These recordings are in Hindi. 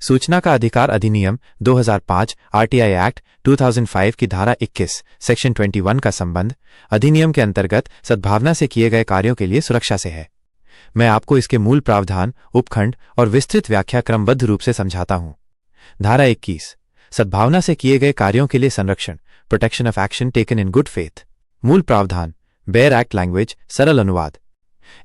सूचना का अधिकार अधिनियम 2005 आरटीआई एक्ट 2005 की धारा 21 सेक्शन 21 का संबंध अधिनियम के अंतर्गत सद्भावना से किए गए कार्यों के लिए सुरक्षा से है। मैं आपको इसके मूल प्रावधान, उपखंड और विस्तृत व्याख्या क्रमबद्ध रूप से समझाता हूं। धारा 21 सद्भावना से किए गए कार्यों के लिए संरक्षण, protection of action taken in good faith. मूल प्रावधान, बेयर एक्ट लैंग्वेज, सरल अनुवाद।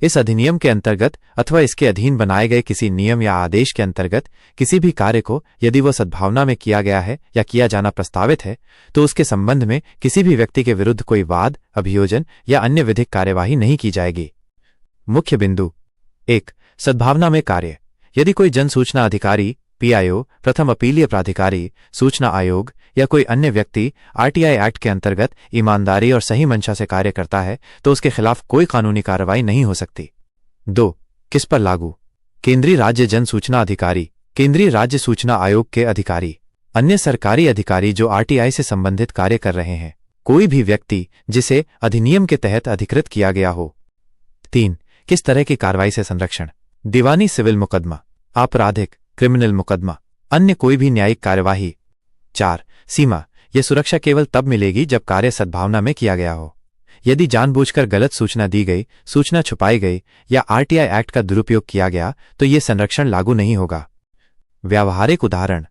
इस अधिनियम के अंतर्गत अथवा इसके अधीन बनाए गए किसी नियम या आदेश के अंतर्गत किसी भी कार्य को यदि वह सद्भावना में किया गया है या किया जाना प्रस्तावित है तो उसके संबंध में किसी भी व्यक्ति के विरुद्ध कोई वाद, अभियोजन या अन्य विधिक कार्यवाही नहीं की जाएगी। मुख्य बिंदु 1. सद्भावना में कार्य। यदि कोई जन सूचना अधिकारी, पीआईओ, प्रथम अपीलीय प्राधिकारी, सूचना आयोग या कोई अन्य व्यक्ति आरटीआई एक्ट के अंतर्गत ईमानदारी और सही मंशा से कार्य करता है तो उसके खिलाफ कोई कानूनी कार्रवाई नहीं हो सकती। 2. किस पर लागू? केंद्रीय राज्य जन सूचना अधिकारी, केंद्रीय राज्य सूचना आयोग के अधिकारी, अन्य सरकारी अधिकारी जो आरटीआई से संबंधित कार्य कर रहे हैं, कोई भी व्यक्ति जिसे अधिनियम के तहत अधिकृत किया गया हो। 3. किस तरह की कार्रवाई से संरक्षण? दीवानी सिविल मुकदमा, आपराधिक क्रिमिनल मुकदमा, अन्य कोई भी न्यायिक कार्यवाही। 4. सीमा। यह सुरक्षा केवल तब मिलेगी जब कार्य सद्भावना में किया गया हो। यदि जानबूझकर गलत सूचना दी गई, सूचना छुपाई गई या आरटीआई एक्ट का दुरुपयोग किया गया तो यह संरक्षण लागू नहीं होगा। व्यावहारिक उदाहरण।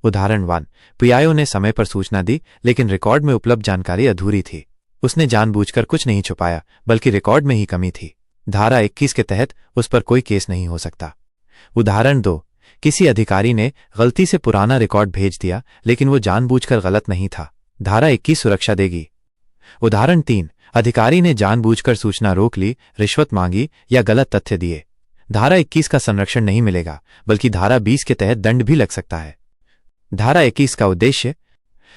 उदाहरण 1. पीआईओ ने समय पर सूचना दी लेकिन रिकॉर्ड में उपलब्ध जानकारी अधूरी थी। उसने जानबूझकर कुछ नहीं छुपाया बल्कि रिकॉर्ड में ही कमी थी। धारा 21 के तहत उस पर कोई केस नहीं हो सकता। उदाहरण 2. किसी अधिकारी ने गलती से पुराना रिकॉर्ड भेज दिया लेकिन वो जानबूझकर गलत नहीं था। धारा 21 सुरक्षा देगी। उदाहरण 3. अधिकारी ने जानबूझकर सूचना रोक ली, रिश्वत मांगी या गलत तथ्य दिए। धारा 21 का संरक्षण नहीं मिलेगा बल्कि धारा 20 के तहत दंड भी लग सकता है। धारा 21 का उद्देश्य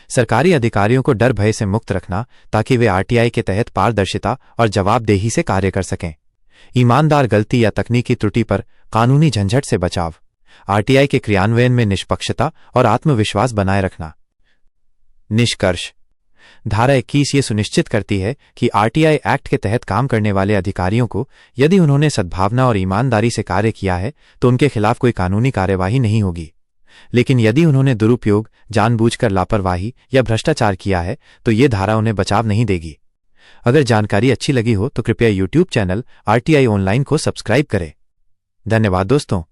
सरकारी अधिकारियों को डर भय से मुक्त रखना ताकि वे आरटीआई के तहत पारदर्शिता और जवाबदेही से कार्य कर सकें। ईमानदार गलती या तकनीकी त्रुटि पर कानूनी झंझट से बचाव, आरटीआई के क्रियान्वयन में निष्पक्षता और आत्मविश्वास बनाए रखना। निष्कर्ष। धारा 21 ये सुनिश्चित करती है कि आरटीआई एक्ट के तहत काम करने वाले अधिकारियों को यदि उन्होंने सद्भावना और ईमानदारी से कार्य किया है तो उनके खिलाफ कोई कानूनी कार्यवाही नहीं होगी। लेकिन यदि उन्होंने दुरुपयोग, जानबूझकर लापरवाही या भ्रष्टाचार किया है तो ये धारा उन्हें बचाव नहीं देगी। अगर जानकारी अच्छी लगी हो तो कृपया यूट्यूब चैनल आरटीआई ऑनलाइन को सब्सक्राइब करें। धन्यवाद दोस्तों।